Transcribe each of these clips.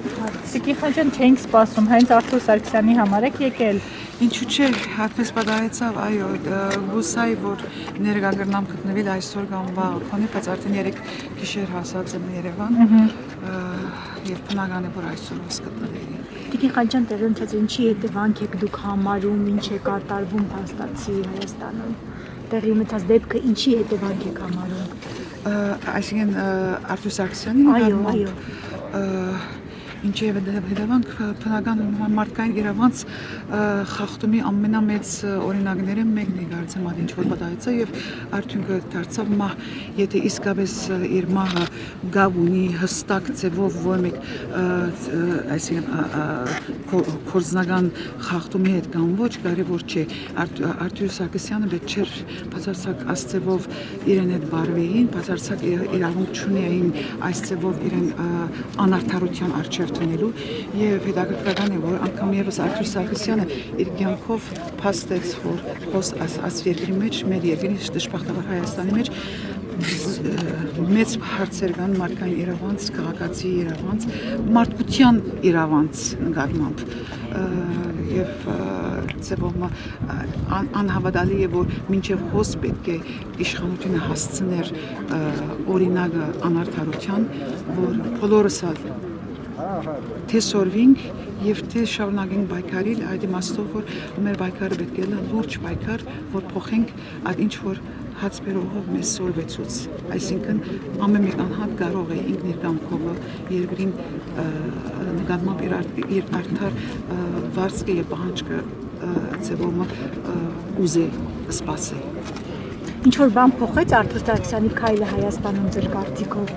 Տիկի Խաչյան չենք սպասում, հենց Արթուր Սարգսյանի համար եք եկել։ Ինչու՞ չէ, հատպես պատահեցավ, այո, հուսայի, որ ներկա կգնամ գտնվել այսօր կամ վաղ, քանի բայց արդեն 3 գիշեր հասած եմ Երևան, եւ բնական է, որ այսօր ոնց գտնվեի։ Տիկի Խաչյան, տեղի ինչի հետևանք եք դուք համարում, ինչ է կատարվում փաստացի Հայաստանում։ Տեղի ունեցած դեպքը ինչի հետևանք եք համարում։ Այսինքն Արթուր Սարգսյանի այո, ինչև հետևանք բնական մարդկային իրավանց խախտումի ամենամեծ օրինակները մեկն է կարծեմ այդ ինչ որ պատահեցա եւ արդյունքը դարձավ մահ, եթե իսկապես իր մահը գավ ունի հստակ ձևով որ մեկ այսինքն կորձնական խախտումի հետ կամ ոչ կարևոր չէ Արթուր Սարգսյանը պետք չէր բացարձակ այս ձևով իրեն հետ բարվեին, բացարձակ իրավունք չունեին այս ձևով իրեն անարդարության առջև տնելու եւ հետաքրքրական է որ անգամ եւս Արթուր Սարգսյանը իր կյանքով փաստեց որ այս երկրի մեջ մեր երկրի դժբախտաբար Հայաստանի մեջ մեծ հարցեր կան մարդկային իրավանց, քաղաքացի իրավանց, մարդկության իրավանց նկատմամբ եւ ձևով անհավատալի է որ մինչեւ հոս պետք է իշխանությունը հասցներ օրինակը անարդարության որ բոլորս թե սորվինք եւ թե շարունակենք բայկարել այդ իմաստով որ մեր բայկարը պետք է լուրջ բայկար որ փոխենք այդ ինչ որ հացբերողով մեզ սորվեցուց այսինքն ամեն մեկ անհատ կարող է ինքն իր կամքով երկրին նկատմամբ իր արդար վարձքը եւ պահանջքը ձևով ուզե սպասել ինչ որ բան փոխեց Արթուր Սարգսյանի քայլը Հայաստանում ձեր կարծիքով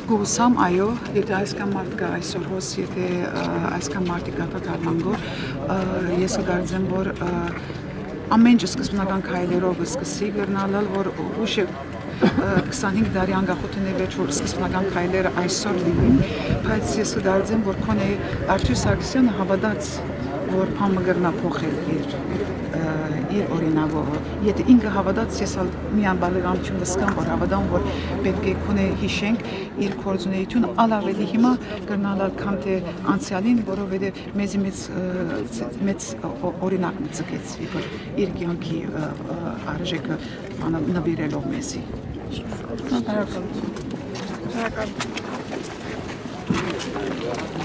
Գուսամ այո, եթե այսքան մարդ կա այսօր հոս, եթե այսքան մարդիկ կա դառնանգոր, ես կարծեմ որ ամեն ինչ սկզբնական քայլերով սկսի գրնալալ, որ ուշ 25 տարի անկախությունից վերջ որ սկզբնական քայլերը այսօր լինեն, բայց ես կարծեմ որ քոնե Արթուր Սարգսյանը հավատաց, որ բանը կգնա փոխել իր օրինակով, եթե ինքը հավատաց, ես միան բարեկամություն կսկամ, որ հավատամ, որ պետք է քոնե հիշենք իր գործունեությունը ալավելի հիմա կրնալալ քան թե անցյալին, որովհետև մեծ օրինակ մծկեց իր կյանքի արժեքը նվիրելով մեզի։ Շնորհակալություն։